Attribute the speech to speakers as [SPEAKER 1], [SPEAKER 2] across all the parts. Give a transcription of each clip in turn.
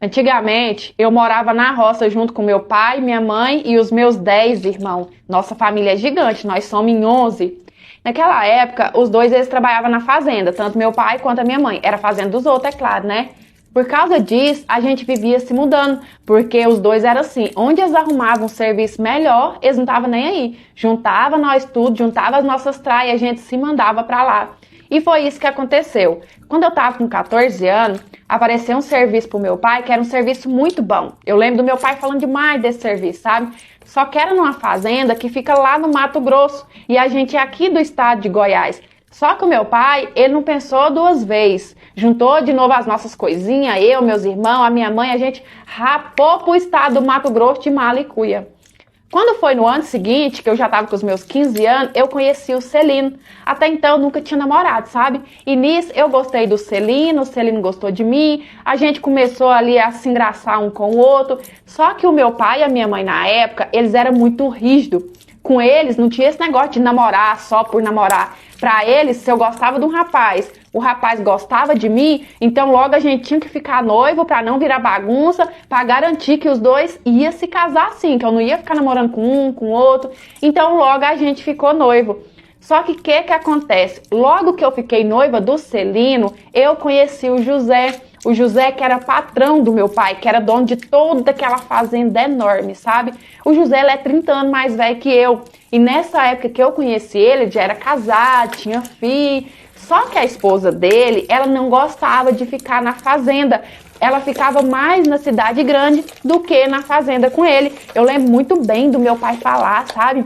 [SPEAKER 1] Antigamente, eu morava na roça junto com meu pai, minha mãe e os meus 10 irmãos. Nossa família é gigante, nós somos em 11. Naquela época, os dois eles trabalhavam na fazenda, tanto meu pai quanto a minha mãe. Era a fazenda dos outros, é claro, né? Por causa disso, a gente vivia se mudando, porque os dois eram assim, onde eles arrumavam um serviço melhor, eles não estavam nem aí. Juntava nós tudo, juntava as nossas traias e a gente se mandava pra lá. E foi isso que aconteceu. Quando eu tava com 14 anos, apareceu um serviço pro meu pai, que era um serviço muito bom. Eu lembro do meu pai falando demais desse serviço, sabe? Só que era numa fazenda que fica lá no Mato Grosso, e a gente é aqui do estado de Goiás. Só que o meu pai, ele não pensou duas vezes. Juntou de novo as nossas coisinhas, eu, meus irmãos, a minha mãe, a gente rapou pro estado do Mato Grosso de mala e cuia. Quando foi no ano seguinte, que eu já estava com os meus 15 anos, eu conheci o Celino. Até então, eu nunca tinha namorado, sabe? E nisso, eu gostei do Celino, o Celino gostou de mim, a gente começou ali a se engraçar um com o outro. Só que o meu pai e a minha mãe, na época, eles eram muito rígidos. Com eles, não tinha esse negócio de namorar só por namorar. Pra eles, se eu gostava de um rapaz, o rapaz gostava de mim, então logo a gente tinha que ficar noivo pra não virar bagunça, pra garantir que os dois iam se casar assim, que eu não ia ficar namorando com um, com o outro. Então logo a gente ficou noivo. Só que o que acontece? Logo que eu fiquei noiva do Celino, eu conheci o José. O José que era patrão do meu pai, que era dono de toda aquela fazenda enorme, sabe? O José, ele é 30 anos mais velho que eu. E nessa época que eu conheci ele, já era casado, tinha filho. Só que a esposa dele, ela não gostava de ficar na fazenda. Ela ficava mais na cidade grande do que na fazenda com ele. Eu lembro muito bem do meu pai falar, sabe?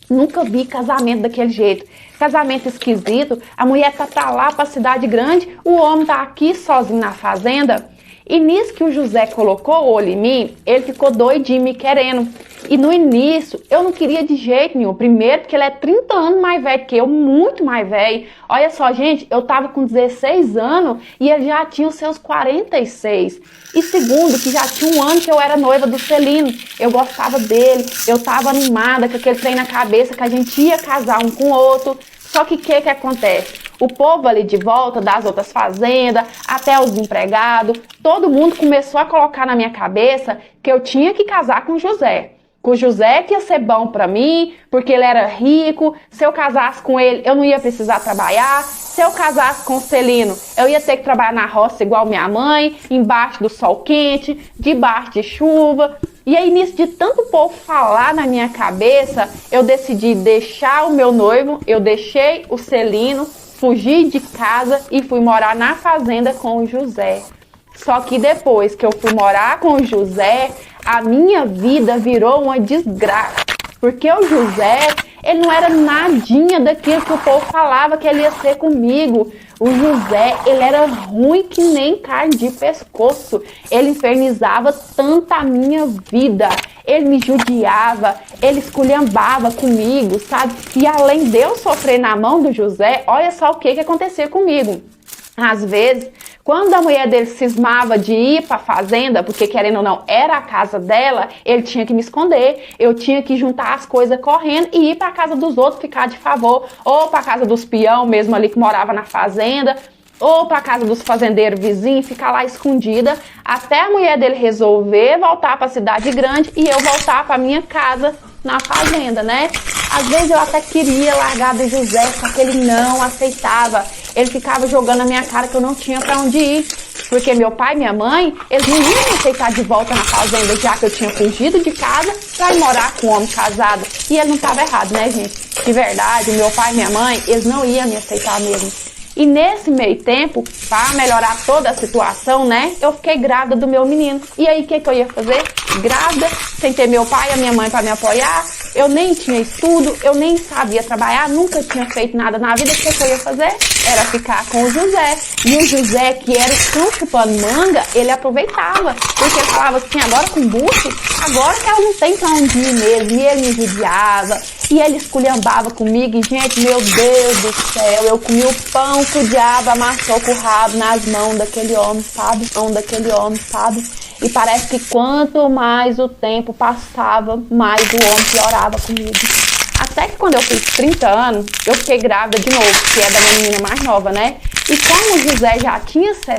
[SPEAKER 1] Nunca vi casamento daquele jeito. Casamento esquisito, a mulher tá pra lá, pra cidade grande, o homem tá aqui sozinho na fazenda. E nisso que o José colocou o olho em mim, ele ficou doidinho me querendo. E no início, eu não queria de jeito nenhum. Primeiro, porque ele é 30 anos mais velho que eu, muito mais velho. Olha só, gente, eu tava com 16 anos e ele já tinha os seus 46. E segundo, que já tinha um ano que eu era noiva do Celino. Eu gostava dele, eu tava animada com aquele trem na cabeça que a gente ia casar um com o outro. Só que o que acontece? O povo ali de volta das outras fazendas, até os empregados, todo mundo começou a colocar na minha cabeça que eu tinha que casar com o José. Com o José que ia ser bom pra mim, porque ele era rico. Se eu casasse com ele, eu não ia precisar trabalhar. Se eu casasse com o Celino, eu ia ter que trabalhar na roça igual minha mãe, embaixo do sol quente, debaixo de chuva. E aí, nisso de tanto povo falar na minha cabeça, eu decidi deixar o meu noivo, eu deixei o Celino, fugi de casa e fui morar na fazenda com o José. Só que depois que eu fui morar com o José, a minha vida virou uma desgraça. Porque o José, ele não era nadinha daquilo que o povo falava que ele ia ser comigo. O José, ele era ruim que nem carne de pescoço. Ele infernizava tanto a minha vida. Ele me judiava, ele esculhambava comigo, sabe? E além de eu sofrer na mão do José, olha só o que acontecia comigo. Às vezes, quando a mulher dele cismava de ir para a fazenda, porque querendo ou não, era a casa dela, ele tinha que me esconder. Eu tinha que juntar as coisas correndo e ir para a casa dos outros, ficar de favor. Ou para a casa dos peão mesmo ali que morava na fazenda, ou para a casa dos fazendeiros vizinhos, ficar lá escondida, até a mulher dele resolver voltar para a cidade grande e eu voltar para minha casa na fazenda, né? Às vezes eu até queria largar do José, só que ele não aceitava. Ele ficava jogando na minha cara que eu não tinha pra onde ir. Porque meu pai e minha mãe, eles não iam me aceitar de volta na fazenda, já que eu tinha fugido de casa pra ir morar com um homem casado. E ele não estava errado, né, gente? De verdade, meu pai e minha mãe, eles não iam me aceitar mesmo. E nesse meio tempo, para melhorar toda a situação, né, eu fiquei grávida do meu menino. E aí, o que eu ia fazer? Grávida, sem ter meu pai e a minha mãe para me apoiar. Eu nem tinha estudo, eu nem sabia trabalhar, nunca tinha feito nada na vida. O que eu ia fazer? Era ficar com o José. E o José, que era o cão chupando manga, ele aproveitava. Porque ele falava assim, agora com bucho, agora que ela não tem pra onde ir mesmo. E ele me judiava, e ele esculhambava comigo. E, gente, meu Deus do céu, eu comi o pão que o diabo amassou com o rabo nas mãos daquele homem, sabe? E parece que quanto mais o tempo passava, mais o homem piorava comigo. Até que quando eu fiz 30 anos, eu fiquei grávida de novo, que é da minha menina mais nova, né? E como o José já tinha 60,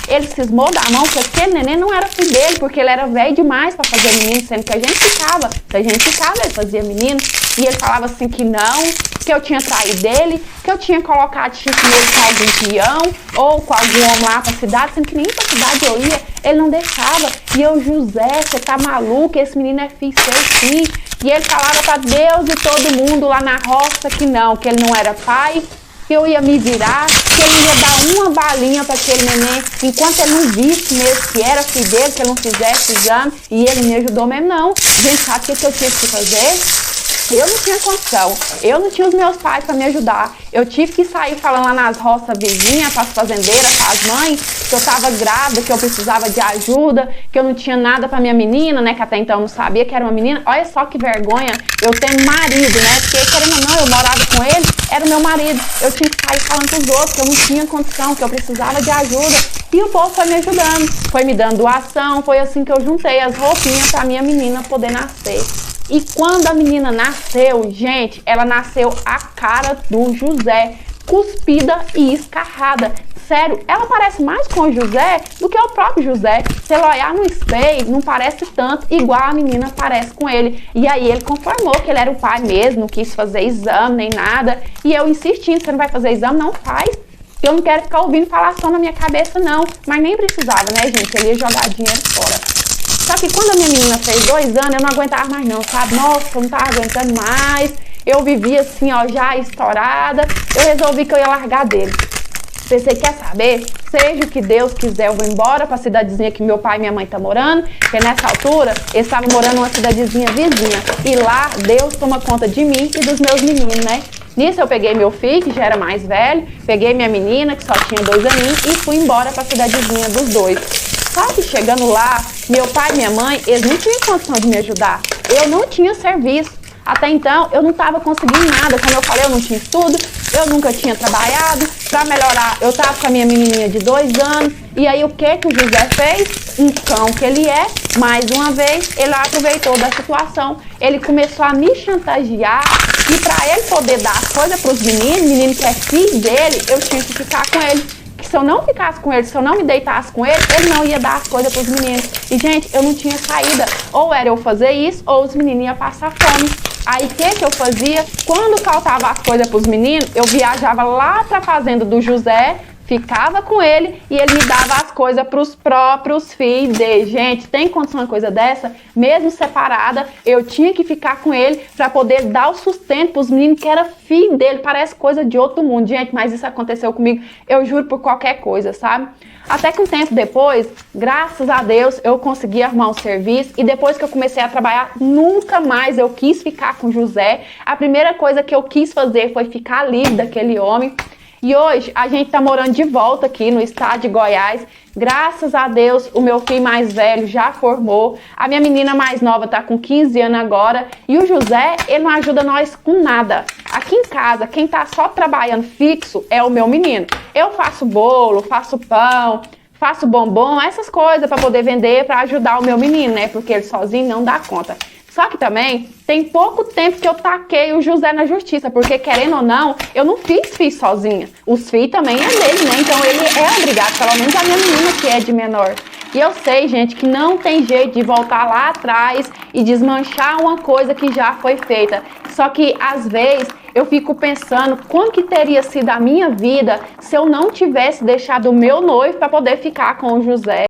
[SPEAKER 1] ele cismou da mão que aquele neném não era filho dele, porque ele era velho demais para fazer menino, sendo que a gente ficava. Se a gente ficava, ele fazia menino. E ele falava assim que não, que eu tinha traído ele, que eu tinha colocado chifre nele com algum peão ou com algum homem lá pra cidade, sendo que nem pra cidade eu ia, ele não deixava. E eu, José, você tá maluco? Esse menino é filho seu, sim. E ele falava pra Deus e todo mundo lá na roça que não, que ele não era pai, que eu ia me virar, que ele ia dar uma balinha para aquele neném, enquanto ele não visse mesmo que era filho dele, que ele não fizesse exame, e ele me ajudou mesmo não. Gente, sabe o que eu tive que fazer? Eu não tinha condição, eu não tinha os meus pais para me ajudar. Eu tive que sair falando lá nas roças vizinhas, para as fazendeiras, para as mães, que eu estava grávida, que eu precisava de ajuda, que eu não tinha nada para minha menina, né? Que até então eu não sabia que era uma menina. Olha só que vergonha, eu tenho marido, né? Porque querendo ou não, eu morava com ele, era o meu marido. Eu tinha que sair falando para os outros que eu não tinha condição, que eu precisava de ajuda. E o povo foi me ajudando, foi me dando doação, foi assim que eu juntei as roupinhas para minha menina poder nascer. E quando a menina nasceu, gente, ela nasceu a cara do José, cuspida e escarrada. Sério, ela parece mais com o José do que o próprio José. Se ela olhar no espelho, não parece tanto igual a menina parece com ele. E aí ele conformou que ele era o pai mesmo, não quis fazer exame nem nada. E eu insistindo, você não vai fazer exame? Não faz. Eu não quero ficar ouvindo falação na minha cabeça, não. Mas nem precisava, né, gente? Ele ia jogar dinheiro fora. Só que quando a minha menina fez 2 anos, eu não aguentava mais não, sabe? Nossa, eu não tava aguentando mais. Eu vivia assim, ó, já estourada. Eu resolvi que eu ia largar dele. Pensei, quer saber? Seja o que Deus quiser, eu vou embora pra cidadezinha que meu pai e minha mãe tá morando. Porque nessa altura, eles estavam morando numa cidadezinha vizinha. E lá, Deus toma conta de mim e dos meus meninos, né? Nisso eu peguei meu filho, que já era mais velho. Peguei minha menina, que só tinha 2 aninhos. E fui embora pra cidadezinha dos dois. Só que chegando lá, meu pai e minha mãe, eles não tinham condição de me ajudar. Eu não tinha serviço. Até então, eu não estava conseguindo nada. Como eu falei, eu não tinha estudo, eu nunca tinha trabalhado. Para melhorar, eu estava com a minha menininha de 2 anos. E aí, o que o José fez? Um cão que ele é, mais uma vez, ele aproveitou da situação. Ele começou a me chantagear. E para ele poder dar as coisas para os meninos, menino que é filho dele, eu tinha que ficar com ele. Se eu não ficasse com ele, se eu não me deitasse com ele, ele não ia dar as coisas para os meninos. E, gente, eu não tinha saída. Ou era eu fazer isso, ou os meninos iam passar fome. Aí, o que eu fazia? Quando faltava as coisas para os meninos, eu viajava lá para a fazenda do José, ficava com ele e ele me dava as coisas para os próprios filhos dele. Gente, tem condição de uma coisa dessa? Mesmo separada, eu tinha que ficar com ele para poder dar o sustento para os meninos que era filho dele. Parece coisa de outro mundo, gente, mas isso aconteceu comigo, eu juro, por qualquer coisa, sabe? Até que um tempo depois, graças a Deus, eu consegui arrumar um serviço e depois que eu comecei a trabalhar, nunca mais eu quis ficar com o José. A primeira coisa que eu quis fazer foi ficar livre daquele homem. E hoje a gente tá morando de volta aqui no estado de Goiás. Graças a Deus, o meu filho mais velho já formou. A minha menina mais nova tá com 15 anos agora. E o José, ele não ajuda nós com nada. Aqui em casa, quem tá só trabalhando fixo é o meu menino. Eu faço bolo, faço pão, faço bombom, essas coisas para poder vender, para ajudar o meu menino, né? Porque ele sozinho não dá conta. Só que também tem pouco tempo que eu taquei o José na justiça, porque querendo ou não, eu não fiz filho sozinha. Os filhos também é dele, né? Então ele é obrigado, pelo menos a minha menina que é de menor. E eu sei, gente, que não tem jeito de voltar lá atrás e desmanchar uma coisa que já foi feita. Só que às vezes eu fico pensando como que teria sido a minha vida se eu não tivesse deixado o meu noivo para poder ficar com o José.